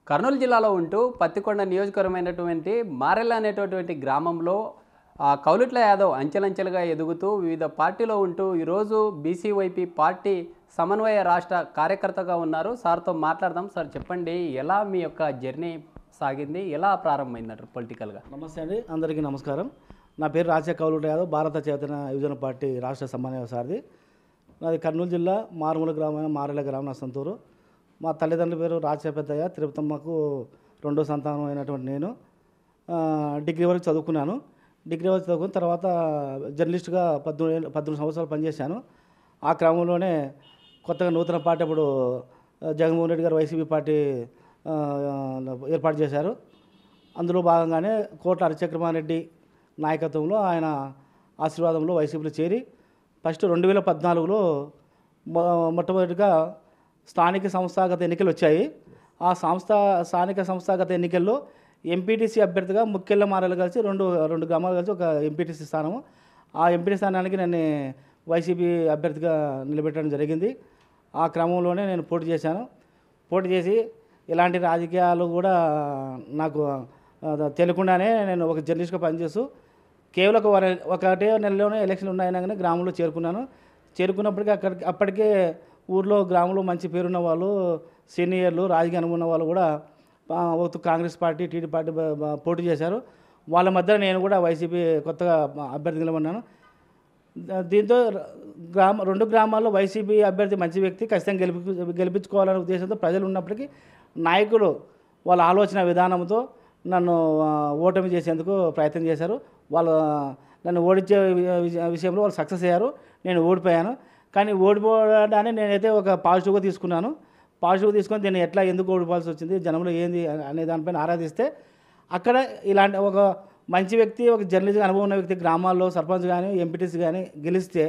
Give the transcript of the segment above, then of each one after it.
కర్నూలు జిల్లాలో ఉంటూ పత్తికొండ నియోజకవర్గమైనటువంటి మారెల్ల అనేటటువంటి గ్రామంలో కౌలుట్ల యాదవ్ అంచెలంచెలుగా ఎదుగుతూ వివిధ పార్టీలో ఉంటూ ఈరోజు బీసీవైపీ పార్టీ సమన్వయ రాష్ట్ర కార్యకర్తగా ఉన్నారు. సార్తో మాట్లాడదాం. సార్ చెప్పండి, ఎలా మీ యొక్క జర్నీ సాగింది, ఎలా ప్రారంభమైందంటారు పొలిటికల్గా? నమస్తే అండి, అందరికీ నమస్కారం. నా పేరు రాజశేఖర్ కౌలుట్ల యాదవ్, భారత చైతన్య యువజన పార్టీ రాష్ట్ర సమన్వయ సారథి. నాది కర్నూలు జిల్లా మారుమూల గ్రామమైన మారెల్ల గ్రామం, నా సొంతూరు. మా తల్లిదండ్రుల పేరు రాజశేఖర్ పెద్దయ్య, తిరుపతమ్మకు రెండో సంతానం అయినటువంటి నేను డిగ్రీ వరకు చదువుకున్నాను. డిగ్రీ వరకు చదువుకున్న తర్వాత జర్నలిస్ట్గా 18 సంవత్సరాలు పనిచేశాను. ఆ క్రమంలోనే కొత్తగా నూతన పార్టీ అప్పుడు జగన్మోహన్ రెడ్డి గారు వైసీపీ పార్టీ ఏర్పాటు చేశారు. అందులో భాగంగానే కోట్ల హరిచక్రమారెడ్డి నాయకత్వంలో, ఆయన ఆశీర్వాదంలో వైసీపీలో చేరి ఫస్ట్ 2014లో మొట్టమొదటిగా స్థానిక సంస్థాగత ఎన్నికలు వచ్చాయి. ఆ స్థానిక సంస్థాగత ఎన్నికల్లో ఎంపీటీసీ అభ్యర్థిగా ముఖ్యల్ల మారెల్ల కలిసి రెండు గ్రామాలు కలిసి ఒక ఎంపీటీసీ స్థానము. ఆ ఎంపీటీ స్థానానికి నన్ను వైసీపీ అభ్యర్థిగా నిలబెట్టడం జరిగింది. ఆ క్రమంలోనే నేను పోటీ చేశాను. పోటీ చేసి ఇలాంటి రాజకీయాలు కూడా నాకు తెలియకుండానే నేను ఒక జర్నలిస్ట్గా పనిచేస్తూ కేవలం ఒకటే నెలలోనే ఎలక్షన్లు ఉన్నాయన్నా కానీ గ్రామంలో చేరుకున్నాను. చేరుకున్నప్పటికీ అప్పటికే ఊర్లో గ్రామంలో మంచి పేరున్న వాళ్ళు, సీనియర్లు, రాజకీయ అనుకున్న వాళ్ళు కూడా కాంగ్రెస్ పార్టీ, టీడీ పార్టీ పోటీ చేశారు. వాళ్ళ మధ్య నేను కూడా వైసీపీ కొత్తగా అభ్యర్థి నిలబడినాను. దీంతో రెండు గ్రామాల్లో వైసీపీ అభ్యర్థి మంచి వ్యక్తి, ఖచ్చితంగా గెలిపించుకోవాలనే ఉద్దేశంతో ప్రజలు ఉన్నప్పటికీ నాయకులు వాళ్ళ ఆలోచన విధానంతో నన్ను ఓటమి చేసేందుకు ప్రయత్నం చేశారు. వాళ్ళు నన్ను ఓడించే విషయంలో వాళ్ళు సక్సెస్ అయ్యారు. నేను ఓడిపోయాను. కానీ ఓడిపోవడాన్ని నేనైతే ఒక పాజిటివ్గా తీసుకున్నాను. పాజిటివ్గా తీసుకొని దీన్ని ఎందుకు ఓడిపోవాల్సి వచ్చింది, జనంలో ఏంది అనే దానిపైన ఆరాధిస్తే అక్కడ ఇలాంటి ఒక మంచి వ్యక్తి, ఒక జర్నలిస్ట్ అనుభవం ఉన్న వ్యక్తి గ్రామాల్లో సర్పంచ్ కానీ ఎంపీటీసీ కానీ గెలిస్తే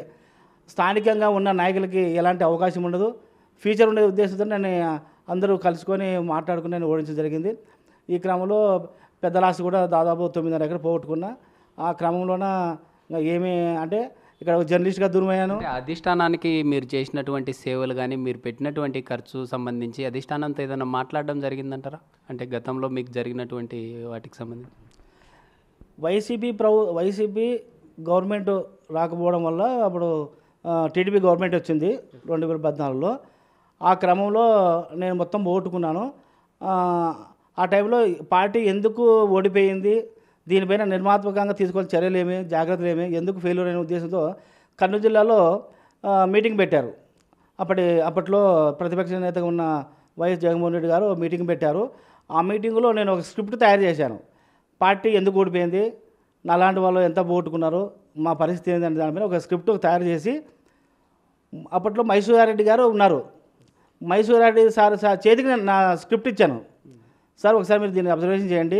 స్థానికంగా ఉన్న నాయకులకి ఎలాంటి అవకాశం ఉండదు, ఫ్యూచర్ ఉండే ఉద్దేశంతో నేను అందరూ కలుసుకొని మాట్లాడుకుని నేను ఓడించడం జరిగింది. ఈ క్రమంలో పెద్ద లాస్ కూడా దాదాపు 9.5 ఎకరాలు పోగొట్టుకున్నా. ఆ క్రమంలోన ఏమీ అంటే ఇక్కడ జర్నలిస్ట్గా దూరమయ్యాను. అధిష్టానానికి మీరు చేసినటువంటి సేవలు కానీ, మీరు పెట్టినటువంటి ఖర్చు సంబంధించి అధిష్టానంతో ఏదైనా మాట్లాడడం జరిగిందంటారా? అంటే గతంలో మీకు జరిగినటువంటి వాటికి సంబంధించి వైసీపీ గవర్నమెంట్ రాకపోవడం వల్ల అప్పుడు టీడీపీ గవర్నమెంట్ వచ్చింది 2014లో. ఆ క్రమంలో నేను మొత్తం పోగొట్టుకున్నాను. ఆ టైంలో పార్టీ ఎందుకు ఓడిపోయింది, దీనిపైన నిర్మాత్మకంగా తీసుకోవాల్సిన చర్యలు ఏమి, జాగ్రత్తలు ఏమి, ఎందుకు ఫెయిల్యూర్ అనే ఉద్దేశంతో కర్నూలు జిల్లాలో మీటింగ్ పెట్టారు. అప్పట్లో ప్రతిపక్ష నేతగా ఉన్న వైఎస్ జగన్మోహన్ రెడ్డి గారు మీటింగ్ పెట్టారు. ఆ మీటింగ్లో నేను ఒక స్క్రిప్ట్ తయారు చేశాను. పార్టీ ఎందుకు ఓడిపోయింది, నాలాంటి వాళ్ళు ఎంత పోగొట్టుకున్నారు, మా పరిస్థితి ఏంటంటే దానిపైన ఒక స్క్రిప్ట్ తయారు చేసి, అప్పట్లో మైసూరారెడ్డి గారు ఉన్నారు. మైసూరారెడ్డి సార్ చేతికి నేను నా స్క్రిప్ట్ ఇచ్చాను. సార్ ఒకసారి మీరు దీన్ని అబ్జర్వేషన్ చేయండి,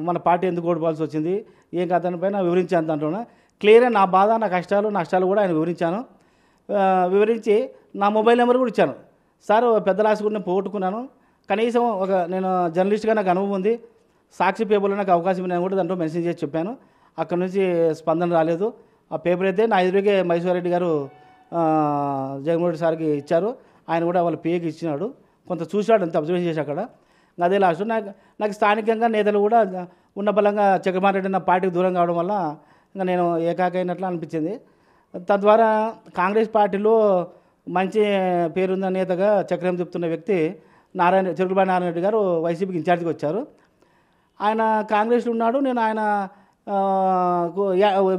మన పార్టీ ఎందుకు ఓడిపోవాల్సి వచ్చింది, ఏం కథ పైన వివరించాను. దాంట్లో క్లియర్గా నా బాధ, నా కష్టాలు, నష్టాలు కూడా ఆయన వివరించాను. వివరించి నా మొబైల్ నెంబర్ కూడా ఇచ్చాను. సార్ పెద్ద లాస్ కూడా నేను పోగొట్టుకున్నాను, కనీసం నేను జర్నలిస్ట్గా నాకు అనుభవం ఉంది, సాక్షి పేపర్లో నాకు అవకాశం నేను కూడా దాంట్లో మెన్షన్ చేసి చెప్పాను. అక్కడ నుంచి స్పందన రాలేదు. ఆ పేపర్ అయితే నా ఎదురుగే మైసూరారెడ్డి గారు జగన్మోహన్ రెడ్డి సార్కి ఇచ్చారు. ఆయన కూడా వాళ్ళ పేకి ఇచ్చినాడు, కొంత చూశాడు, అంత అబ్జర్వ్ చేసి అక్కడ. అదే లాస్ట్ నాకు స్థానికంగా నేతలు కూడా ఉన్న బలంగా చక్రపాణి రెడ్డి నా పార్టీకి దూరం కావడం వల్ల ఇంకా నేను ఏకాకైనట్లు అనిపించింది. తద్వారా కాంగ్రెస్ పార్టీలో మంచి పేరున్న నేతగా చక్రం చెప్తున్న వ్యక్తి చెరుకులపాటి నారాయణ రెడ్డి గారు వైసీపీకి ఇన్ఛార్జిగా వచ్చారు. ఆయన కాంగ్రెస్లో ఉన్నాడు, నేను ఆయన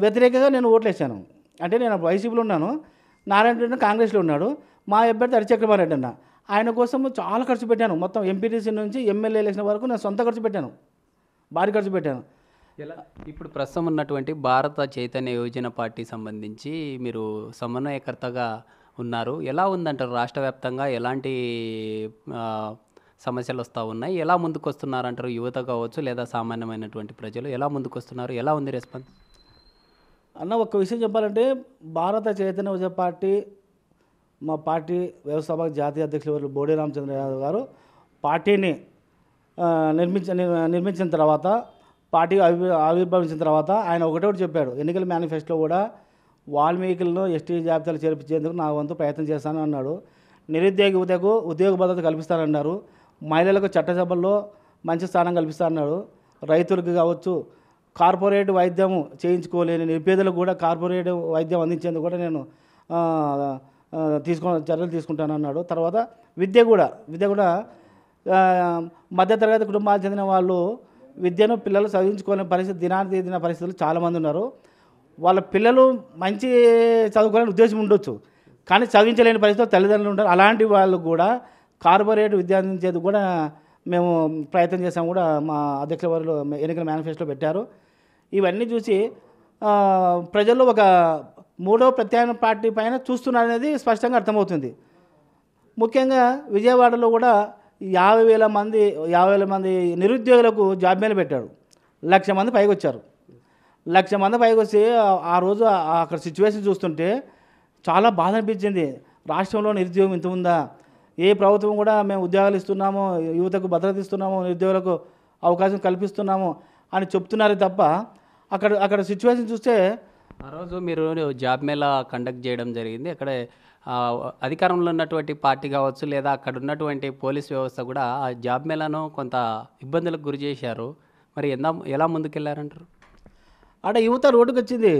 వ్యతిరేకంగా నేను ఓట్లేసాను. అంటే నేను వైసీపీలో ఉన్నాను, నారాయణ రెడ్డి కాంగ్రెస్లో ఉన్నాడు. మా అభ్యర్థి హరిచక్రమారెడ్డి రెడ్డి అన్న, ఆయన కోసం చాలా ఖర్చు పెట్టాను. మొత్తం ఎంపీటీసీ నుంచి ఎమ్మెల్యే ఎలక్షన్ వరకు నేను సొంత ఖర్చు పెట్టాను, భారీ ఖర్చు పెట్టాను. ఇప్పుడు ప్రస్తుతం ఉన్నటువంటి భారత చైతన్య యువజన పార్టీ సంబంధించి మీరు సమన్వయకర్తగా ఉన్నారు. ఎలా ఉందంటారు రాష్ట్ర వ్యాప్తంగా, ఎలాంటి సమస్యలు వస్తూ ఉన్నాయి, ఎలా ముందుకు వస్తున్నారు అంటారు? యువత కావచ్చు లేదా సామాన్యమైనటువంటి ప్రజలు ఎలా ముందుకు వస్తున్నారు, ఎలా ఉంది రెస్పాన్స్? అన్న ఒక్క విషయం చెప్పాలంటే, భారత చైతన్య యువజన పార్టీ, మా పార్టీ వ్యవస్థాపక జాతీయ అధ్యక్షులు బోడే రామచంద్ర యాదవ్ గారు పార్టీని నిర్మించిన తర్వాత, పార్టీ ఆవిర్భవించిన తర్వాత ఆయన ఒకటి చెప్పాడు. ఎన్నికల మేనిఫెస్టోలో కూడా వాల్మీకులను ఎస్టీ జాబితాలు చేర్పించేందుకు నా వంతు ప్రయత్నం చేస్తానని అన్నాడు. నిరుద్యోగ యువతకు ఉద్యోగ భద్రత కల్పిస్తానన్నారు. మహిళలకు చట్టసభల్లో మంచి స్థానం కల్పిస్తా అన్నాడు. రైతులకు కావచ్చు, కార్పొరేట్ వైద్యం చేయించుకోలేని నిరుపేదలకు కూడా కార్పొరేట్ వైద్యం అందించేందుకు కూడా నేను చర్యలు తీసుకుంటానన్నాడు. తర్వాత విద్య కూడా మధ్యతరగతి కుటుంబాలకు చెందిన వాళ్ళు విద్యను పిల్లలు చదివించుకోలేని పరిస్థితి దిన పరిస్థితులు చాలామంది ఉన్నారు. వాళ్ళ పిల్లలు మంచి చదువుకోవాలని ఉద్దేశం ఉండొచ్చు, కానీ చదివించలేని పరిస్థితుల్లో తల్లిదండ్రులు ఉంటారు. అలాంటి వాళ్ళు కూడా కార్పొరేట్ విద్య అందించేది కూడా మేము ప్రయత్నం చేసాము కూడా మా అధ్యక్షుల వారిలో ఎన్నికల మేనిఫెస్టోలో పెట్టారు. ఇవన్నీ చూసి ప్రజల్లో ఒక మూడో ప్రత్యామ్నాయ పార్టీ పైన చూస్తున్నారనేది స్పష్టంగా అర్థమవుతుంది. ముఖ్యంగా విజయవాడలో కూడా 50,000 మంది నిరుద్యోగులకు జాబ్ మేళ పెట్టాడు. 1,00,000 మంది పైకి వచ్చారు. 1,00,000 మంది పైకి వచ్చి ఆ రోజు అక్కడ సిచ్యువేషన్ చూస్తుంటే చాలా బాధ అనిపించింది. రాష్ట్రంలో నిరుద్యోగం ఇంత ఉందా? ఏ ప్రభుత్వం కూడా మేము ఉద్యోగాలు ఇస్తున్నాము, యువతకు భద్రత ఇస్తున్నాము, నిరుద్యోగులకు అవకాశం కల్పిస్తున్నాము అని చెప్తున్నారు తప్ప అక్కడ సిచ్యువేషన్ చూస్తే ఆ రోజు మీరు జాబ్ మేళా కండక్ట్ చేయడం జరిగింది. అక్కడ అధికారంలో ఉన్నటువంటి పార్టీ కావచ్చు, లేదా అక్కడ ఉన్నటువంటి పోలీస్ వ్యవస్థ కూడా ఆ జాబ్ మేళాను కొంత ఇబ్బందులకు గురి చేశారు. మరి ఎలా ముందుకెళ్లారంటారు? అంటే యువత రోడ్డుకు వచ్చింది,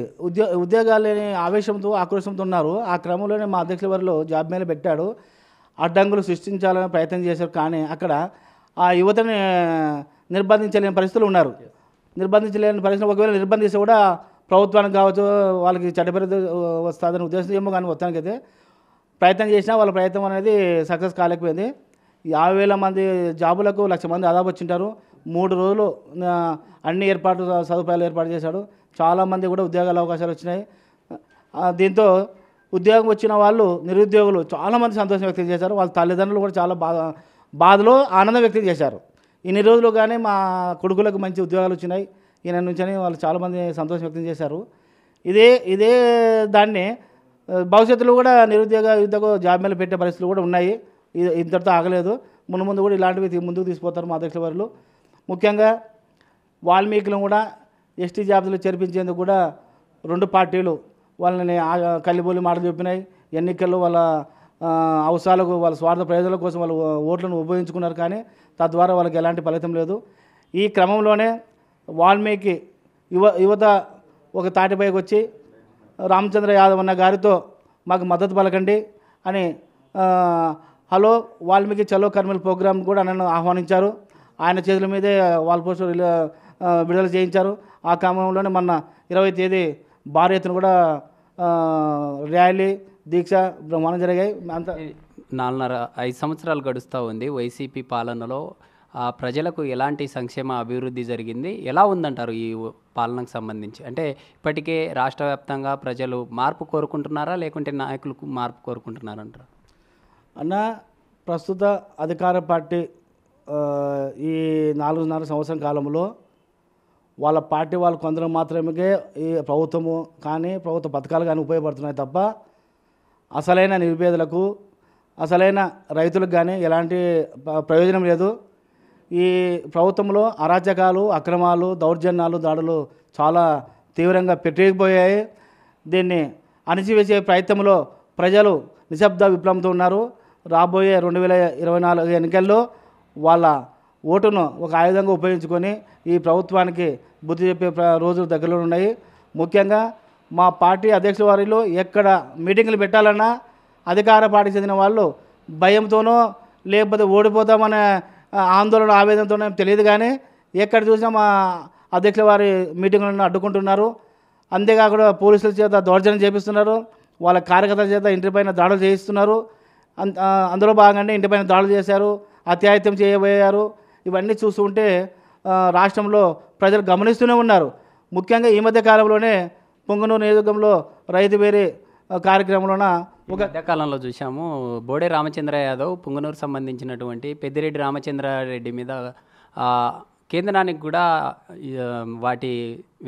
ఉద్యోగాలు లేని ఆవేశంతో ఆక్రోశంతో ఉన్నారు. ఆ క్రమంలోనే మా అధ్యక్షుల వారిలో జాబ్ మేళా పెట్టాడు. అడ్డంకులు సృష్టించాలని ప్రయత్నం చేశారు, కానీ అక్కడ ఆ యువతని నిర్బంధించలేని పరిస్థితులు ఉన్నారు. నిర్బంధించలేని పరిస్థితులు ఒకవేళ నిర్బంధిస్తే కూడా ప్రభుత్వానికి కావచ్చు వాళ్ళకి చట్టపరిధి వస్తుందని ఉద్దేశం ఏమో, కానీ మొత్తానికైతే ప్రయత్నం చేసినా వాళ్ళ ప్రయత్నం అనేది సక్సెస్ కాలేకపోయింది. 50,000 మంది జాబులకు 1,00,000 మంది ఆదాపు వచ్చింటారు. 3 రోజులు అన్ని సదుపాయాలు ఏర్పాటు చేశాడు. చాలామంది కూడా ఉద్యోగాల అవకాశాలు వచ్చినాయి. దీంతో ఉద్యోగం వచ్చిన వాళ్ళు నిరుద్యోగులు చాలామంది సంతోషం వ్యక్తం చేశారు. వాళ్ళ తల్లిదండ్రులు కూడా చాలా బాధలో ఆనందం వ్యక్తం చేశారు. ఇన్ని రోజులు కానీ మా కొడుకులకు మంచి ఉద్యోగాలు వచ్చినాయి ఈయన నుంచి అని వాళ్ళు చాలామంది సంతోషం వ్యక్తం చేశారు. ఇదే దాన్ని భవిష్యత్తులో కూడా నిరుద్యోగ యుద్ధకు జాబ్ మేళ పెట్టే పరిస్థితులు కూడా ఉన్నాయి. ఇంతటితో ఆగలేదు, ముందు కూడా ఇలాంటివి ముందుకు తీసుకుపోతారు మా అధ్యక్షుల వారిలో. ముఖ్యంగా వాల్మీకులను కూడా ఎస్టీ జాబితాలో చేర్పించేందుకు కూడా 2 పార్టీలు వాళ్ళని కల్లిబోలి మాటలు చెప్పినాయి. ఎన్నికల్లో వాళ్ళ అవసరాలకు, వాళ్ళ స్వార్థ ప్రయోజనాల కోసం వాళ్ళు ఓట్లను ఉపయోగించుకున్నారు, కానీ తద్వారా వాళ్ళకి ఎలాంటి ఫలితం లేదు. ఈ క్రమంలోనే వాల్మీకి యువత ఒక తాటిపైకి వచ్చి రామచంద్ర యాదవ్ అన్న గారితో మాకు మద్దతు పలకండి అని హలో వాల్మీకి చలో కర్మల్ ప్రోగ్రాం కూడా నన్ను ఆహ్వానించారు. ఆయన చేతుల మీదే వాల్ పోస్టర్ విడుదల చేయించారు. ఆ క్రమంలోనే మొన్న 20వ తేదీ భారీ ఎత్తున కూడా ర్యాలీ దీక్ష బ్రహ్మాండం జరిగాయి. అంత 4.5 సంవత్సరాలు గడుస్తూ ఉంది వైసీపీ పాలనలో. ప్రజలకు ఎలాంటి సంక్షేమ అభివృద్ధి జరిగింది, ఎలా ఉందంటారు ఈ పాలనకు సంబంధించి? అంటే ఇప్పటికే రాష్ట్ర వ్యాప్తంగా ప్రజలు మార్పు కోరుకుంటున్నారా, లేకుంటే నాయకులు మార్పు కోరుకుంటున్నారంటారు? అన్న, ప్రస్తుత అధికార పార్టీ ఈ 4.5 సంవత్సరం కాలంలో వాళ్ళ పార్టీ వాళ్ళు కొందరు మాత్రమే ఈ ప్రభుత్వము కానీ ప్రభుత్వ పథకాలు కానీ ఉపయోగపడుతున్నాయి తప్ప అసలైన నిరుపేదలకు, అసలైన రైతులకు కానీ ఎలాంటి ప్రయోజనం లేదు. ఈ ప్రభుత్వంలో అరాచకాలు, అక్రమాలు, దౌర్జన్యాలు, దాడులు చాలా తీవ్రంగా పెట్టిపోయాయి. దీన్ని అణిచివేసే ప్రయత్నంలో ప్రజలు నిశ్శబ్ద విప్లవంతో ఉన్నారు. రాబోయే 2024 ఎన్నికల్లో వాళ్ళ ఓటును ఒక ఆయుధంగా ఉపయోగించుకొని ఈ ప్రభుత్వానికి బుద్ధి చెప్పే రోజులు దగ్గరలో ఉన్నాయి. ముఖ్యంగా మా పార్టీ అధ్యక్షుల వారిలో ఎక్కడ మీటింగులు పెట్టాలన్నా అధికార పార్టీకి చెందిన వాళ్ళు భయంతోనో లేకపోతే ఓడిపోతామనే ఆందోళన ఆవేదనతోనే తెలియదు, కానీ ఎక్కడ చూసినా మా అధ్యక్షుల వారి మీటింగులను అడ్డుకుంటున్నారు. అంతేకాకుండా పోలీసుల చేత దౌర్జన్యం చేపిస్తున్నారు, వాళ్ళ కార్యకర్తల చేత ఇంటిపైన దాడులు చేయిస్తున్నారు. అందులో భాగంగానే ఇంటిపైన దాడులు చేశారు, అత్యాయత్యం చేయబోయారు. ఇవన్నీ చూస్తుంటే రాష్ట్రంలో ప్రజలు గమనిస్తూనే ఉన్నారు. ముఖ్యంగా ఈ మధ్య కాలంలోనే పొంగనూరు నియోజకవర్గంలో రైతు వేరే కార్యక్రమంలోన ఒక మధ్యకాలంలో చూసాము, బోడే రామచంద్ర యాదవ్ పుంగనూరు సంబంధించినటువంటి పెద్దిరెడ్డి రామచంద్రారెడ్డి మీద కేంద్రానికి కూడా వాటి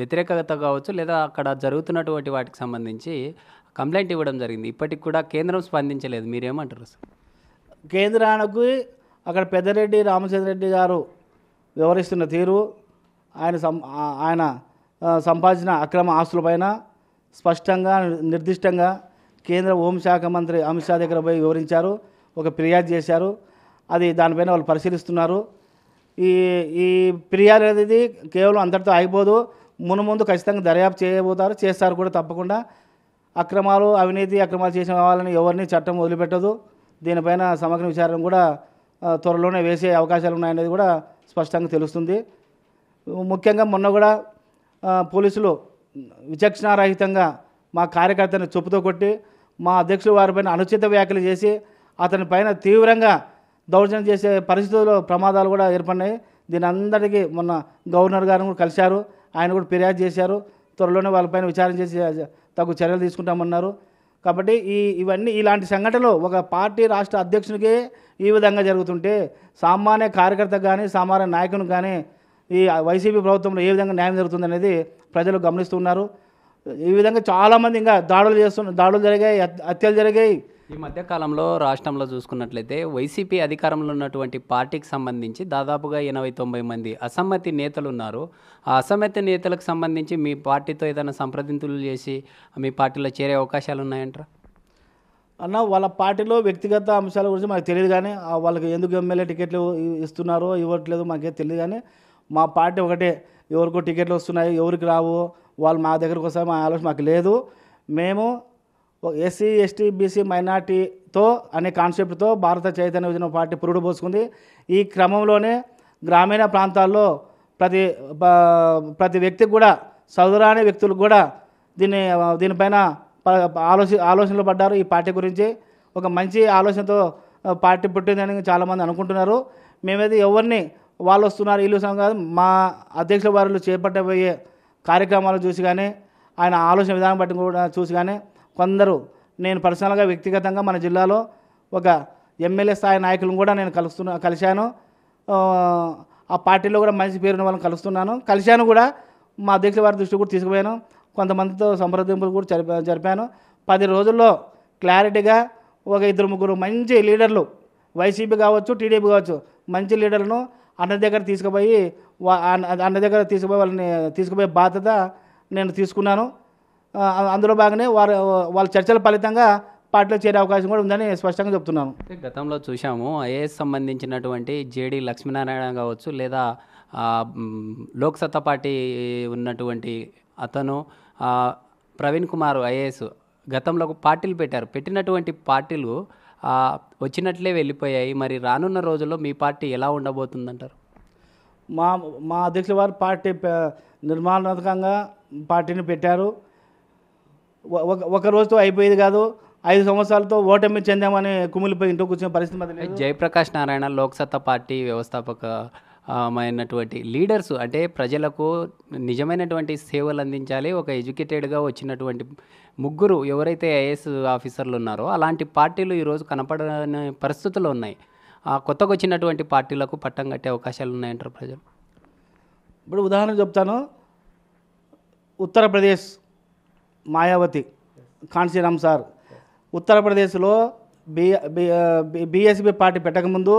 వ్యతిరేకత కావచ్చు, లేదా అక్కడ జరుగుతున్నటువంటి వాటికి సంబంధించి కంప్లైంట్ ఇవ్వడం జరిగింది. ఇప్పటికి కూడా కేంద్రం స్పందించలేదు. మీరేమంటారు సార్? కేంద్రానికి అక్కడ పెద్దిరెడ్డి రామచంద్రారెడ్డి గారు వ్యవహరిస్తున్న తీరు, ఆయన సంపాదించిన అక్రమ ఆస్తులపైన స్పష్టంగా నిర్దిష్టంగా కేంద్ర హోంశాఖ మంత్రి అమిత్ షా దగ్గర పోయి వివరించారు, ఒక ఫిర్యాదు చేశారు. అది దానిపైన వాళ్ళు పరిశీలిస్తున్నారు. ఈ ఈ ఫిర్యాదు అనేది కేవలం అంతటితో ఆగిపోదు. ముందు ఖచ్చితంగా దర్యాప్తు చేయబోతారు, చేస్తారు కూడా తప్పకుండా. అవినీతి అక్రమాలు చేసిన వాళ్ళని ఎవరిని చట్టం వదిలిపెట్టదు. దీనిపైన సమగ్ర విచారణ కూడా త్వరలోనే వేసే అవకాశాలు ఉన్నాయనేది కూడా స్పష్టంగా తెలుస్తుంది. ముఖ్యంగా మొన్న కూడా పోలీసులు విచక్షణారహితంగా మా కార్యకర్తని చెప్పుతో కొట్టి మా అధ్యక్షుల వారిపైన అనుచిత వ్యాఖ్యలు చేసి అతని పైన తీవ్రంగా దౌర్జన్యం చేసే పరిస్థితుల్లో ప్రమాదాలు కూడా ఏర్పడినాయి. దీని అందరికీ మొన్న గవర్నర్ గారు కూడా కలిశారు, ఆయన కూడా ఫిర్యాదు చేశారు. త్వరలోనే వాళ్ళపైన విచారణ చేసి తగు చర్యలు తీసుకుంటామన్నారు. కాబట్టి ఇవన్నీ ఇలాంటి సంఘటనలు ఒక పార్టీ రాష్ట్ర అధ్యక్షునికే ఈ విధంగా జరుగుతుంటే సామాన్య కార్యకర్తకు కానీ సామాన్య నాయకునికి కానీ ఈ వైసీపీ ప్రభుత్వంలో ఏ విధంగా న్యాయం జరుగుతుందనేది ప్రజలు గమనిస్తున్నారు. ఈ విధంగా చాలామంది ఇంకా దాడులు జరిగాయి, హత్యలు జరిగాయి. ఈ మధ్యకాలంలో రాష్ట్రంలో చూసుకున్నట్లయితే వైసీపీ అధికారంలో ఉన్నటువంటి పార్టీకి సంబంధించి దాదాపుగా 80-90 మంది అసమ్మతి నేతలు ఉన్నారు. ఆ అసమ్మతి నేతలకు సంబంధించి మీ పార్టీతో ఏదైనా సంప్రదింపులు చేసి మీ పార్టీలో చేరే అవకాశాలు ఉన్నాయంటారా? అన్న, వాళ్ళ పార్టీలో వ్యక్తిగత అంశాల గురించి మాకు తెలియదు, కానీ వాళ్ళకి ఎందుకు ఎమ్మెల్యే టికెట్లు ఇస్తున్నారో ఇవ్వట్లేదు మాకేం తెలియదు. కానీ మా పార్టీ ఒకటే, ఎవరికో టికెట్లు వస్తున్నాయి ఎవరికి రావు, వాళ్ళు మా దగ్గరకు వస్తారు మా ఆలోచన మాకు లేదు. మేము ఎస్సీ ఎస్టీ బీసీ మైనార్టీతో అనే కాన్సెప్ట్తో భారత చైతన్య యువజన పార్టీ పురుడు పోసుకుంది. ఈ క్రమంలోనే గ్రామీణ ప్రాంతాల్లో ప్రతి వ్యక్తికి కూడా సౌదరాని వ్యక్తులకు కూడా దీనిపైన ఆలోచనలు పడ్డారు. ఈ పార్టీ గురించి ఒక మంచి ఆలోచనతో పార్టీ పుట్టిందని చాలామంది అనుకుంటున్నారు. మేమైతే ఎవరిని వాళ్ళు వస్తున్నారు వీళ్ళు వస్తున్నారు కాదు, మా అధ్యక్షుల వారు చేపట్టబోయే కార్యక్రమాలు చూసి కానీ ఆయన ఆలోచన విధానం బట్టి కూడా చూసి కానీ కొందరు నేను పర్సనల్గా వ్యక్తిగతంగా మన జిల్లాలో ఒక ఎమ్మెల్యే స్థాయి నాయకులను కూడా నేను కలిశాను. ఆ పార్టీలో కూడా మంచి పేరున్న వాళ్ళని కలిశాను కూడా. మా అధ్యక్షుల వారి దృష్టి కూడా తీసుకుపోయాను, కొంతమందితో సంప్రదింపులు కూడా జరిపాను. 10 రోజుల్లో క్లారిటీగా ఒక 2-3 మంచి లీడర్లు, వైసీపీ కావచ్చు టీడీపీ కావచ్చు, మంచి లీడర్లను అన్న దగ్గర తీసుకుపోయి వాళ్ళని తీసుకుపోయే బాధ్యత నేను తీసుకున్నాను. అందులో భాగంగానే వాళ్ళ చర్చల ఫలితంగా పార్టీలో చేరే అవకాశం కూడా ఉందని స్పష్టంగా చెప్తున్నాను. గతంలో చూసాము ఐఏఎస్ సంబంధించినటువంటి జేడి లక్ష్మీనారాయణ కావచ్చు, లేదా లోక్సత్తా పార్టీ ఉన్నటువంటి అతను ప్రవీణ్ కుమార్ ఐఏఎస్ గతంలో పార్టీలు పెట్టినటువంటి పార్టీలు వచ్చినట్లే వెళ్ళిపోయాయి. మరి రానున్న రోజుల్లో మీ పార్టీ ఎలా ఉండబోతుందంటారు? మా అధ్యక్షుల వారు పార్టీ నిర్మాణాత్మకంగా పార్టీని పెట్టారు. ఒక రోజుతో అయిపోయేది కాదు, 5 సంవత్సరాలతో ఓటమి చెందామని కుమిలిపోయి ఇంట్లో కూర్చునే పరిస్థితి మరి. జయప్రకాష్ నారాయణ లోక్సత్తా పార్టీ వ్యవస్థాపకమైనటువంటి లీడర్స్, అంటే ప్రజలకు నిజమైనటువంటి సేవలు అందించాలి, ఒక ఎడ్యుకేటెడ్గా వచ్చినటువంటి ముగ్గురు ఎవరైతే ఐఏఎస్ ఆఫీసర్లు ఉన్నారో అలాంటి పార్టీలు ఈరోజు కనపడని పరిస్థితులు ఉన్నాయి. కొత్తగా వచ్చినటువంటి పార్టీలకు పట్టం కట్టే అవకాశాలు ఉన్నాయంటారు ప్రజలు? ఇప్పుడు ఉదాహరణ చెప్తాను. ఉత్తరప్రదేశ్ మాయావతి కాంశీరామ్ సార్ ఉత్తరప్రదేశ్లో బీఎస్పీ పార్టీ పెట్టకముందు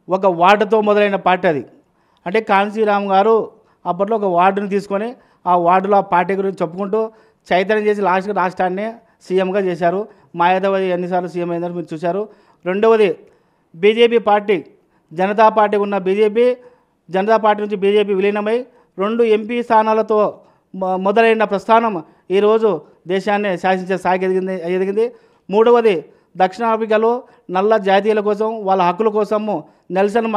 ఒక వార్డుతో మొదలైన పార్టీ అది. అంటే కాంశీరామ్ గారు అప్పట్లో ఒక వార్డుని తీసుకొని ఆ వార్డులో ఆ పార్టీ గురించి చెప్పుకుంటూ చైతన్యం చేసి లాస్ట్గా రాష్ట్రాన్ని సీఎంగా చేశారు. మాయావతి ఎన్నిసార్లు సీఎం అయిందని మీరు చూశారు. రెండవది బీజేపీ పార్టీ, జనతా పార్టీ ఉన్న జనతా పార్టీ నుంచి బీజేపీ విలీనమై 2 ఎంపీ స్థానాలతో మొదలైన ప్రస్థానం ఈరోజు దేశాన్ని శాసించే స్థాయికి ఎదిగింది. మూడవది దక్షిణాఫ్రికాలో నల్ల జాతీయుల కోసం వాళ్ళ హక్కుల కోసము నెల్సన్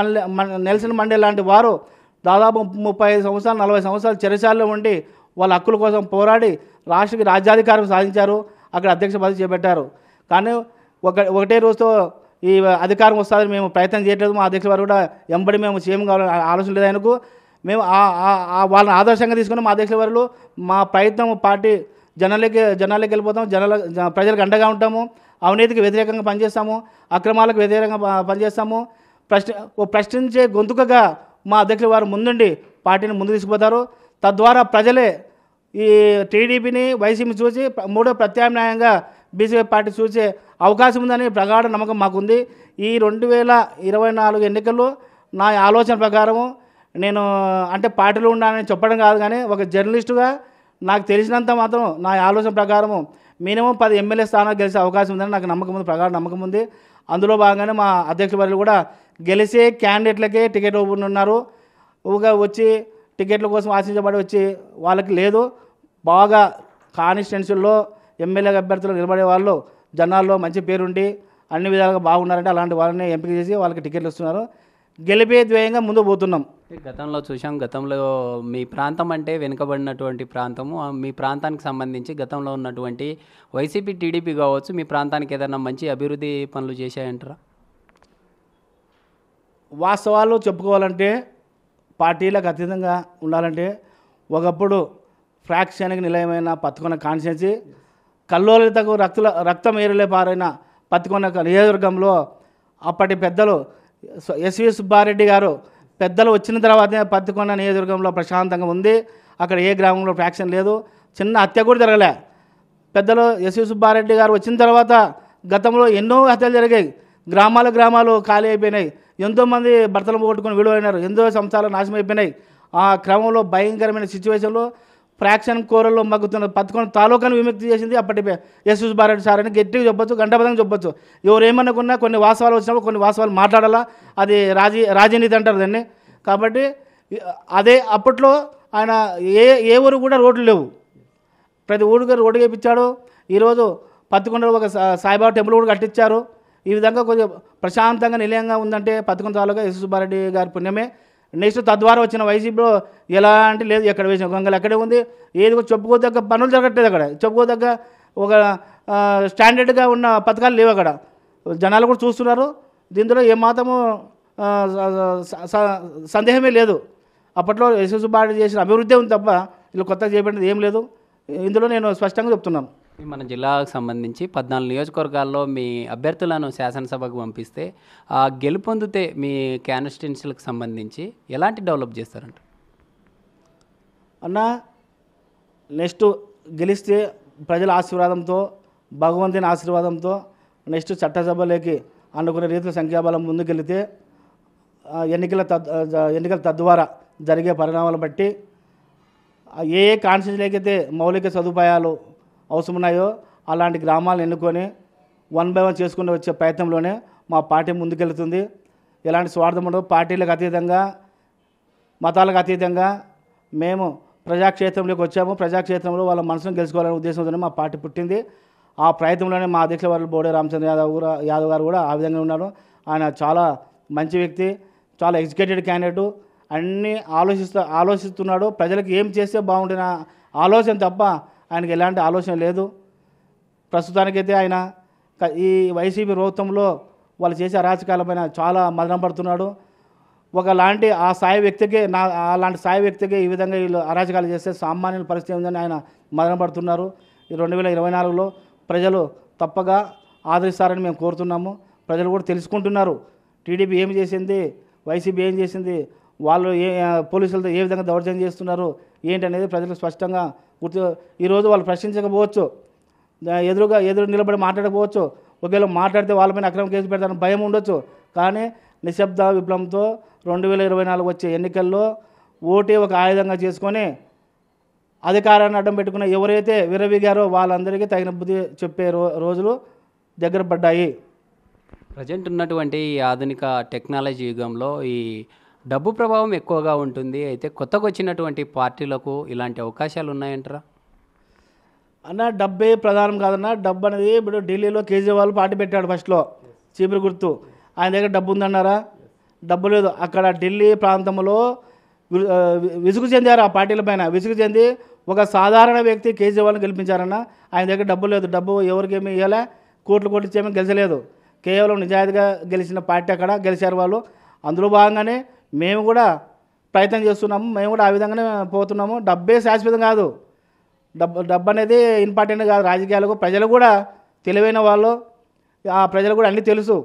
మండేలా లాంటి వారు దాదాపు 35 సంవత్సరాలు 40 సంవత్సరాలు చెరసాలలో ఉండి వాళ్ళ హక్కుల కోసం పోరాడి రాష్ట్రకి రాజ్యాధికారం సాధించారు, అక్కడ అధ్యక్ష పదవి చేపట్టారు. కానీ ఒకటే రోజుతో ఈ అధికారం వస్తుందని మేము ప్రయత్నం చేయట్లేదు. మా అధ్యక్షుల వారు కూడా ఎంబడి మేము సీఎం కావాలని ఆలోచన లేదు ఆయనకు. మేము వాళ్ళని ఆదర్శంగా తీసుకుని మా అధ్యక్షుల వారు మా ప్రయత్నం పార్టీ జనాలకి వెళ్ళిపోతాం, ప్రజలకు అండగా ఉంటాము, అవినీతికి వ్యతిరేకంగా పనిచేస్తాము, అక్రమాలకు వ్యతిరేకంగా పనిచేస్తాము. ప్రశ్నించే గొంతుకగా మా అధ్యక్షుల వారు ముందుండి పార్టీని ముందు తీసుకుపోతారు. తద్వారా ప్రజలే ఈ టీడీపీని వైసీపీ చూసి మూడో ప్రత్యామ్నాయంగా బీజేపీ పార్టీ చూసే అవకాశం ఉందని ప్రగాఢ నమ్మకం మాకుంది. ఈ 2024 ఎన్నికల్లో నా ఆలోచన ప్రకారము నేను అంటే పార్టీలో ఉండాలని చెప్పడం కాదు, కానీ ఒక జర్నలిస్టుగా నాకు తెలిసినంత మాత్రం నా ఆలోచన ప్రకారము మినిమం 10 ఎమ్మెల్యే స్థానాలు గెలిచే అవకాశం ఉందని నాకు నమ్మకం ఉంది, ప్రగాఢ నమ్మకం ఉంది. అందులో భాగంగానే మా అధ్యక్షుల వారు కూడా గెలిచే క్యాండిడేట్లకే టికెట్ ఉన్నారు. ఊగా వచ్చి టికెట్ల కోసం ఆశించబడి వచ్చి వాళ్ళకి లేదు. బాగా కాన్స్టిట్యున్సీల్లో ఎమ్మెల్యే అభ్యర్థులు నిలబడే వాళ్ళు జనాల్లో మంచి పేరుండి అన్ని విధాలుగా బాగున్నారంటే అలాంటి వాళ్ళని ఎంపిక చేసి వాళ్ళకి టికెట్లు ఇస్తున్నారు. గెలిపే ధ్యేయంగా ముందు పోతున్నాం. గతంలో చూసాం, గతంలో మీ ప్రాంతం అంటే వెనుకబడినటువంటి ప్రాంతము. మీ ప్రాంతానికి సంబంధించి గతంలో ఉన్నటువంటి వైసీపీ టీడీపీ కావచ్చు, మీ ప్రాంతానికి ఏదైనా మంచి అభివృద్ధి పనులు చేశాయంటారా? వాస్తవాలు చెప్పుకోవాలంటే పార్టీలకు అతీతంగా ఉండాలంటే ఒకప్పుడు ఫ్రాక్షన్కి నిలయమైన పత్తికొండ కాన్స్టిట్యున్సీ కల్లోలితకు రక్తం ఏరులే పారైన పత్తికొండ నియోజకవర్గంలో అప్పటి పెద్దలు ఎస్వి సుబ్బారెడ్డి గారు పెద్దలు వచ్చిన తర్వాతనే పత్తికొండ నియోజకవర్గంలో ప్రశాంతంగా ఉంది. అక్కడ ఏ గ్రామంలో ఫ్రాక్షన్ లేదు, చిన్న హత్య కూడా జరగలే. పెద్దలు ఎస్వి సుబ్బారెడ్డి గారు వచ్చిన తర్వాత గతంలో ఎన్నో హత్యలు జరిగాయి. గ్రామాలు ఖాళీ అయిపోయినాయి. ఎంతోమంది భర్తలు పోగొట్టుకొని విలువైనారు. ఎంతో సంస్థలు నాశనం అయిపోయినాయి. ఆ క్రమంలో భయంకరమైన సిచ్యువేషన్లో ఫ్రాక్షన్ కోరల్లో మగ్గుతున్న పత్తికొండ తాలూకాను విముక్తి చేసింది అప్పటి ఎస్వి సుబ్బారెడ్డి సార్ అని గట్టిగా చెప్పొచ్చు, గంటబద్ధంగా చెప్పొచ్చు. ఎవరు ఏమనుకున్నా కొన్ని వాస్తవాలు వచ్చినప్పుడు కొన్ని వాస్తవాలు మాట్లాడాలా. అది రాజనీతి అంటారు దాన్ని. కాబట్టి అదే అప్పట్లో ఆయన ఏ ఊరు కూడా రోడ్లు లేవు, ప్రతి ఊరికి రోడ్డు వేయించాడు. ఈరోజు పత్తికొండలో ఒక సాయిబాబా టెంపుల్ కూడా కట్టించారు. ఈ విధంగా కొంచెం ప్రశాంతంగా నిలయంగా ఉందంటే పత్తికొండ తాలూకా ఎస్వి సుబ్బారెడ్డి గారి పుణ్యమే. నెక్స్ట్ తద్వారా వచ్చిన వైసీపీలో ఎలాంటి లేదు, ఎక్కడ వేసిన గొంగలు ఎక్కడే ఉంది. ఏది కూడా చెప్పుకోదగ్గ పనులు జరగట్లేదు. అక్కడ చెప్పుకోదగ్గ ఒక స్టాండర్డ్గా ఉన్న పథకాలు లేవు. అక్కడ జనాలు కూడా చూస్తున్నారు. దీంట్లో ఏమాత్రము సందేహమే లేదు. అప్పట్లో ఎస్వి సుబ్బారెడ్డి చేసిన అభివృద్ధి ఉంది తప్ప వీళ్ళు కొత్తగా చేపట్టినది ఏం లేదు. ఇందులో నేను స్పష్టంగా చెప్తున్నాను. మన జిల్లాకు సంబంధించి 14 నియోజకవర్గాల్లో మీ అభ్యర్థులను శాసనసభకు పంపిస్తే గెలుపొందితే మీ కాన్స్టిట్యున్సీలకు సంబంధించి ఎలాంటి డెవలప్ చేస్తారంట? అన్న నెక్స్ట్ గెలిస్తే ప్రజల ఆశీర్వాదంతో, భగవంతుని ఆశీర్వాదంతో నెక్స్ట్ చట్టసభలోకి అనుకునే రీతిలో సంఖ్యాబలం ముందుకెళ్తే ఎన్నికల తద్వారా జరిగే పరిణామాలు బట్టి ఏ కాన్స్టిట్యున్సీలోకి అయితే మౌలిక సదుపాయాలు అవసరమున్నాయో అలాంటి గ్రామాలను ఎన్నుకొని 1 by 1 చేసుకుని వచ్చే ప్రయత్నంలోనే మా పార్టీ ముందుకెళ్తుంది. ఎలాంటి స్వార్థం ఉండదు. పార్టీలకు అతీతంగా, మతాలకు అతీతంగా మేము ప్రజాక్షేత్రంలోకి వచ్చాము. ప్రజాక్షేత్రంలో వాళ్ళ మనసును గెలుచుకోవాలనే ఉద్దేశంతోనే మా పార్టీ పుట్టింది. ఆ ప్రయత్నంలోనే మా అధ్యక్షుల వారు బోడే రామచంద్ర యాదవ్ గారు కూడా ఆ విధంగా ఉన్నారు. ఆయన చాలా మంచి వ్యక్తి, చాలా ఎడ్యుకేటెడ్ క్యాండిడేటు. అన్నీ ఆలోచిస్తున్నాడు. ప్రజలకు ఏం చేస్తే బాగుంటున్న ఆలోచన తప్ప ఆయనకి ఎలాంటి ఆలోచన లేదు. ప్రస్తుతానికైతే ఆయన ఈ వైసీపీ ప్రభుత్వంలో వాళ్ళు చేసే అరాచకాలపైన చాలా మదన పడుతున్నాడు. ఒకలాంటి ఆ స్థాయి వ్యక్తికి అలాంటి స్థాయి వ్యక్తికి ఈ విధంగా వీళ్ళు అరాచకాలు చేస్తే సామాన్యుల పరిస్థితి ఉందని ఆయన మదన పడుతున్నారు. ఈ 2024లో ప్రజలు తప్పగా ఆదరిస్తారని మేము కోరుతున్నాము. ప్రజలు కూడా తెలుసుకుంటున్నారు టీడీపీ ఏం చేసింది, వైసీపీ ఏం చేసింది, వాళ్ళు పోలీసులతో ఏ విధంగా దౌర్జన్యం చేస్తున్నారు ఏంటనేది ప్రజలకు స్పష్టంగా ఈరోజు వాళ్ళు ప్రశ్నించకపోవచ్చు, ఎదురు నిలబడి మాట్లాడకపోవచ్చు. ఒకవేళ మాట్లాడితే వాళ్ళపైన అక్రమ కేసు పెడతారని భయం ఉండొచ్చు. కానీ నిశ్శబ్ద విప్లవంతో 2024 వచ్చే ఎన్నికల్లో ఓటే ఒక ఆయుధంగా చేసుకొని అధికారాన్ని అడ్డం పెట్టుకున్న ఎవరైతే విరవిగారో వాళ్ళందరికీ తగిన బుద్ధి చెప్పే రోజులు దగ్గర పడ్డాయి. ప్రజెంట్ ఉన్నటువంటి ఈ ఆధునిక టెక్నాలజీ యుగంలో ఈ డబ్బు ప్రభావం ఎక్కువగా ఉంటుంది. అయితే కొత్తగా వచ్చినటువంటి పార్టీలకు ఇలాంటి అవకాశాలు ఉన్నాయంటారా? అన్న డబ్బే ప్రధానం కాదన్న. డబ్బు అనేది ఇప్పుడు ఢిల్లీలో కేజ్రీవాల్ పార్టీ పెట్టాడు ఫస్ట్లో, చీపురు గుర్తు. ఆయన దగ్గర డబ్బు ఉందన్నారా? డబ్బు లేదు. అక్కడ ఢిల్లీ ప్రాంతంలో విసుగు చెందారు ఆ పార్టీల పైన. విసుగు చెంది ఒక సాధారణ వ్యక్తి కేజ్రీవాల్ని గెలిపించారన్న. ఆయన దగ్గర డబ్బు లేదు. డబ్బు ఎవరికేమీ ఇవ్వలే, కోట్లు ఇచ్చేమీ గెలిచలేదు. కేవలం నిజాయితీగా గెలిచిన పార్టీ అక్కడ గెలిచారు వాళ్ళు. అందులో భాగంగానే మేము కూడా ప్రయత్నం చేస్తున్నాము. మేము కూడా ఆ విధంగానే పోతున్నాము. డబ్బే శాశ్వతం కాదు. డబ్బు అనేది ఇంపార్టెంట్ కాదు రాజకీయాలకు. ప్రజలు కూడా తెలివైన వాళ్ళు. ఆ ప్రజలు కూడా అన్నీ తెలుసు.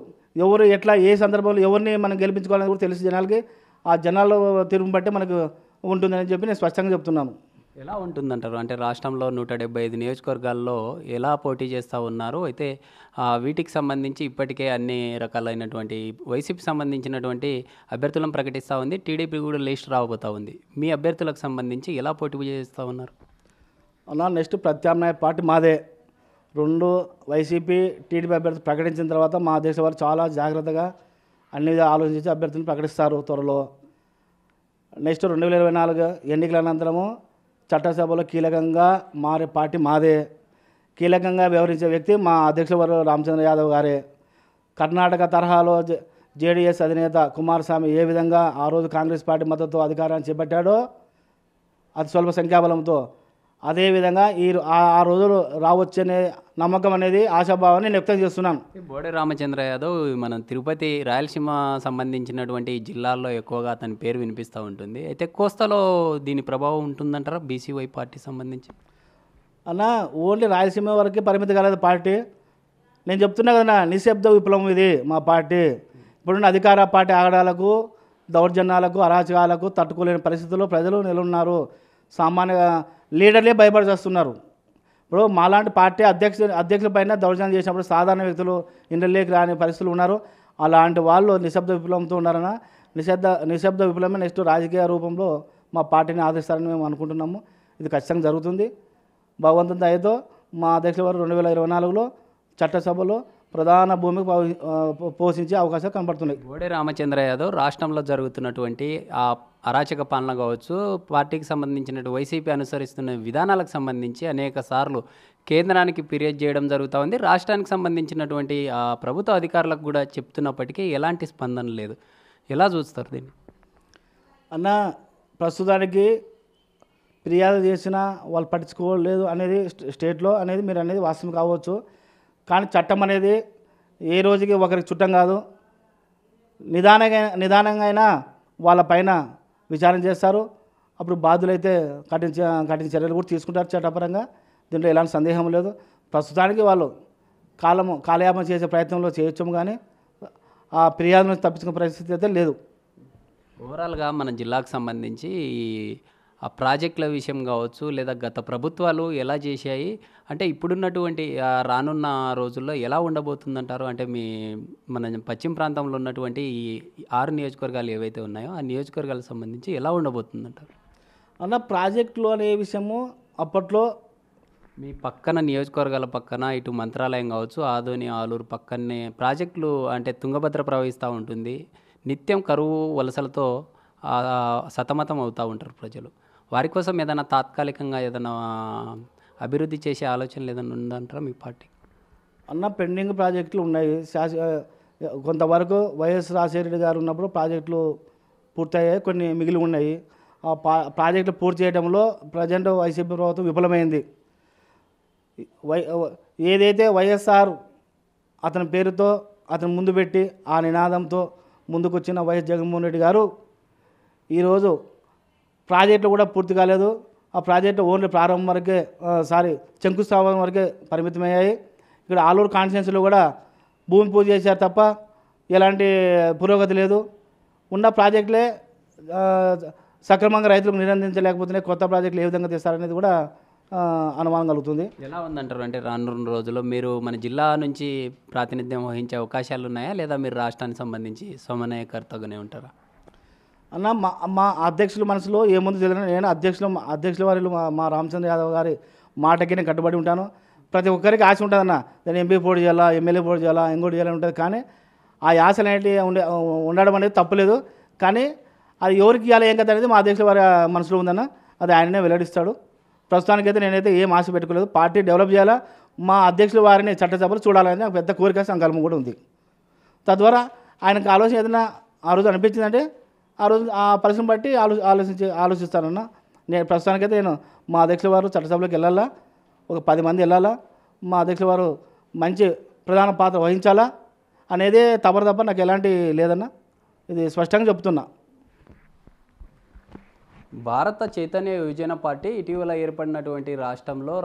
ఎవరు ఎట్లా ఏ సందర్భంలో ఎవరిని మనం గెలిపించుకోవాలని కూడా తెలుసు జనాలకి. ఆ జనాల తీర్పుని బట్టి మనకు ఉంటుందని చెప్పి నేను స్పష్టంగా చెప్తున్నాను. ఎలా ఉంటుందంటారు? అంటే రాష్ట్రంలో 175 నియోజకవర్గాల్లో ఎలా పోటీ చేస్తూ ఉన్నారు? అయితే వీటికి సంబంధించి ఇప్పటికే అన్ని రకాలైనటువంటి వైసీపీ సంబంధించినటువంటి అభ్యర్థులను ప్రకటిస్తూ ఉంది. టీడీపీ కూడా లిస్ట్ రాబోతూ ఉంది. మీ అభ్యర్థులకు సంబంధించి ఎలా పోటీ చేస్తూ ఉన్నారు? అలా నెక్స్ట్ ప్రత్యామ్నాయ పార్టీ మాదే. 2 వైసీపీ టీడీపీ అభ్యర్థి ప్రకటించిన తర్వాత మా దేశ వారు చాలా జాగ్రత్తగా అన్ని ఆలోచించి అభ్యర్థులను ప్రకటిస్తారు త్వరలో. నెక్స్ట్ 2024 ఎన్నికల అనంతరము చట్టసభలో కీలకంగా మారే పార్టీ మాదే. కీలకంగా వ్యవహరించే వ్యక్తి మా అధ్యక్షుడు రామచంద్ర యాదవ్ గారే. కర్ణాటక తరహాలో జేడీఎస్ అధినేత కుమారస్వామి ఏ విధంగా ఆ రోజు కాంగ్రెస్ పార్టీ మద్దతుతో అధికారాన్ని చేపట్టాడో అతి స్వల్ప సంఖ్యాబలంతో, అదేవిధంగా ఆ రోజులు రావచ్చనే నమ్మకం అనేది ఆశాభావాన్ని నేను వ్యక్తం చేస్తున్నాను. బోడే రామచంద్ర యాదవ్ మన తిరుపతి రాయలసీమ సంబంధించినటువంటి జిల్లాల్లో ఎక్కువగా అతని పేరు వినిపిస్తూ ఉంటుంది. అయితే కోస్తాలో దీని ప్రభావం ఉంటుందంటారా బీసీవై పార్టీ సంబంధించి? అన్న ఓన్లీ రాయలసీమ వరకే పరిమితి కాలేదు పార్టీ. నేను చెప్తున్నా కదా, నిశ్శబ్ద విప్లవం ఇది మా పార్టీ. ఇప్పుడున్న అధికార పార్టీ ఆగడాలకు, దౌర్జన్యాలకు, అరాచకాలకు తట్టుకోలేని పరిస్థితుల్లో ప్రజలు నిలున్నారు. సామాన్య లీడర్లే భయపడి చేస్తున్నారు. ఇప్పుడు మాలాంటి పార్టీ అధ్యక్షుల పైన దౌర్జన్యం చేసినప్పుడు సాధారణ వ్యక్తులు ఇండ్లలోకి రాని పరిస్థితులు ఉన్నారు. అలాంటి వాళ్ళు నిశ్శబ్ద విప్లవంతో ఉన్నారన్న. నిశ్శబ్ద విప్లవమే నెక్స్ట్ రాజకీయ రూపంలో మా పార్టీని ఆదరిస్తారని మేము అనుకుంటున్నాము. ఇది ఖచ్చితంగా జరుగుతుంది. భగవంతుని దయతో మా అధ్యక్షుల వారు 2024లో చట్టసభలో ప్రధాన భూమికి పోషించే అవకాశాలు కనబడుతున్నాయి. బోడే రామచంద్ర యాదవ్ రాష్ట్రంలో జరుగుతున్నటువంటి ఆ అరాచక పాలన కావచ్చు, పార్టీకి సంబంధించినటువంటి వైసీపీ అనుసరిస్తున్న విధానాలకు సంబంధించి అనేక సార్లు కేంద్రానికి ఫిర్యాదు చేయడం జరుగుతూ ఉంది. రాష్ట్రానికి సంబంధించినటువంటి ఆ ప్రభుత్వ అధికారులకు కూడా చెప్తున్నప్పటికీ ఎలాంటి స్పందన లేదు. ఎలా చూస్తారు దీన్ని? అన్న, ప్రస్తుతానికి ఫిర్యాదు చేసినా వాళ్ళు పట్టించుకోలేదు అనేది స్టేట్లో అనేది మీరు అనేది వాస్తవం కావచ్చు. కానీ చట్టం అనేది ఏ రోజుకి ఒకరికి చుట్టం కాదు. నిదానంగా అయినా వాళ్ళ పైన విచారణ చేస్తారు. అప్పుడు బాధ్యులైతే కఠిన చర్యలు కూడా తీసుకుంటారు చట్టపరంగా. దీంట్లో ఎలాంటి సందేహం లేదు. ప్రస్తుతానికి వాళ్ళు కాలయాపన చేసే ప్రయత్నంలో చేయొచ్చు, కానీ ఆ ఫిర్యాదు నుంచి తప్పించుకునే పరిస్థితి అయితే లేదు. ఓవరాల్గా మన జిల్లాకు సంబంధించి ఆ ప్రాజెక్టుల విషయం కావచ్చు, లేదా గత ప్రభుత్వాలు ఎలా చేశాయి, అంటే ఇప్పుడున్నటువంటి రానున్న రోజుల్లో ఎలా ఉండబోతుందంటారు? అంటే మన పశ్చిమ ప్రాంతంలో ఉన్నటువంటి ఈ 6 నియోజకవర్గాలు ఏవైతే ఉన్నాయో ఆ నియోజకవర్గాలకు సంబంధించి ఎలా ఉండబోతుందంటారు? అన్న, ప్రాజెక్టులు అనే విషయము అప్పట్లో మీ పక్కన నియోజకవర్గాల పక్కన ఇటు మంత్రాలయం కావచ్చు, ఆదోని, ఆలూరు పక్కనే ప్రాజెక్టులు అంటే తుంగభద్ర ప్రవహిస్తూ ఉంటుంది. నిత్యం కరువు వలసలతో సతమతం అవుతూ ఉంటారు ప్రజలు. వారి కోసం ఏదైనా తాత్కాలికంగా ఏదైనా అభివృద్ధి చేసే ఆలోచనలు ఏదైనా ఉందంటారా మీ పార్టీ? అన్న, పెండింగ్ ప్రాజెక్టులు ఉన్నాయి. కొంతవరకు వైఎస్ రాజశేఖర గారు ఉన్నప్పుడు ప్రాజెక్టులు పూర్తయ్యాయి, కొన్ని మిగిలి ఉన్నాయి. ఆ ప్రాజెక్టులు పూర్తి చేయడంలో ప్రజెంట్ వైసీపీ ప్రభుత్వం విఫలమైంది. ఏదైతే వైఎస్ఆర్ అతని పేరుతో అతను ముందు పెట్టి ఆ నినాదంతో ముందుకొచ్చిన వైఎస్ జగన్మోహన్ రెడ్డి గారు ఈరోజు ప్రాజెక్టులు కూడా పూర్తి కాలేదు. ఆ ప్రాజెక్టు ఓన్లీ ప్రారంభం వరకే శంకుస్థాపన వరకే పరిమితమయ్యాయి. ఇక్కడ ఆలూరు కాన్స్టిట్యున్సీలో కూడా భూమి పూజ చేశారు తప్ప ఎలాంటి పురోగతి లేదు. ఉన్న ప్రాజెక్టులే సక్రమంగా రైతులకు నిరందించలేకపోతున్నాయి. కొత్త ప్రాజెక్టులు ఏ విధంగా తెస్తారనేది కూడా అనుమానం కలుగుతుంది. ఎలా ఉందంటారు? అంటే రానున్న రోజుల్లో మీరు మన జిల్లా నుంచి ప్రాతినిధ్యం వహించే అవకాశాలు ఉన్నాయా, లేదా మీరు రాష్ట్రానికి సంబంధించి సమన్వయకర్తగానే ఉంటారా? అన్న, మా అధ్యక్షుల మనసులో ఏముంది తెలియదు. నేను అధ్యక్షుల వారిలో మా రామచంద్ర యాదవ్ గారి మాటకి నేను కట్టుబడి ఉంటాను. ప్రతి ఒక్కరికి ఆశ ఉంటుంది అన్న, నేను ఎంపీ పోటీ చేయాలా, ఎమ్మెల్యే పోటీ చేయాలా, ఇంకోటి చేయాలని ఉంటుంది. కానీ ఆ ఆశలు అనేవి ఉండడం అనేది తప్పులేదు. కానీ అది ఎవరికి ఇవ్వాలి ఏం కదా అనేది మా అధ్యక్షుల వారి మనసులో ఉందన్న. అది ఆయననే వెల్లడిస్తాడు. ప్రస్తుతానికైతే నేనైతే ఏం ఆశ పెట్టుకోలేదు. పార్టీ డెవలప్ చేయాలా, మా అధ్యక్షుల వారిని చట్టసభలు చూడాలని నాకు పెద్ద కోరిక, సంకల్పం కూడా ఉంది. తద్వారా ఆయనకు ఆలోచన ఏదైనా ఆ రోజు అనిపించిందంటే ఆ రోజు ఆ పరిస్థితిని బట్టి ఆలోచిస్తానన్న. నేను ప్రస్తుతానికైతే నేను మా అధ్యక్షుల వారు చట్టసభలోకి వెళ్ళాలా, ఒక 10 మంది వెళ్ళాలా, మా అధ్యక్షుల వారు మంచి ప్రధాన పాత్ర వహించాలా అనేదే తప్ప నాకు ఎలాంటి లేదన్న. ఇది స్పష్టంగా చెప్తున్నా. భారత చైతన్య యువజన పార్టీ ఇటీవల ఏర్పడినటువంటి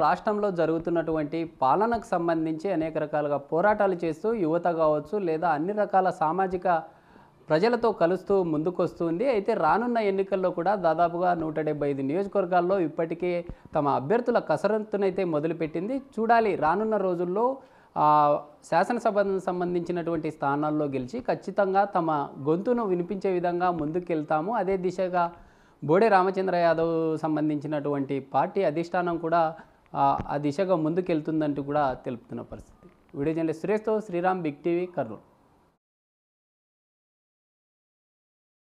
రాష్ట్రంలో జరుగుతున్నటువంటి పాలనకు సంబంధించి అనేక రకాలుగా పోరాటాలు చేస్తూ యువత కావచ్చు, లేదా అన్ని రకాల సామాజిక ప్రజలతో కలుస్తూ ముందుకొస్తుంది. అయితే రానున్న ఎన్నికల్లో కూడా దాదాపుగా 175 నియోజకవర్గాల్లో ఇప్పటికే తమ అభ్యర్థుల కసరత్తునైతే మొదలుపెట్టింది. చూడాలి రానున్న రోజుల్లో శాసనసభకు సంబంధించినటువంటి స్థానాల్లో గెలిచి ఖచ్చితంగా తమ గొంతును వినిపించే విధంగా ముందుకెళ్తాము. అదే దిశగా బోడే రామచంద్ర యాదవ్ సంబంధించినటువంటి పార్టీ అధిష్టానం కూడా ఆ దిశగా ముందుకెళ్తుందంటూ కూడా తెలుపుతున్న పరిస్థితి. వీడియో జర్నలిస్ట్ సురేష్తో శ్రీరామ్, బిగ్ టీవీ, కర్నూలు.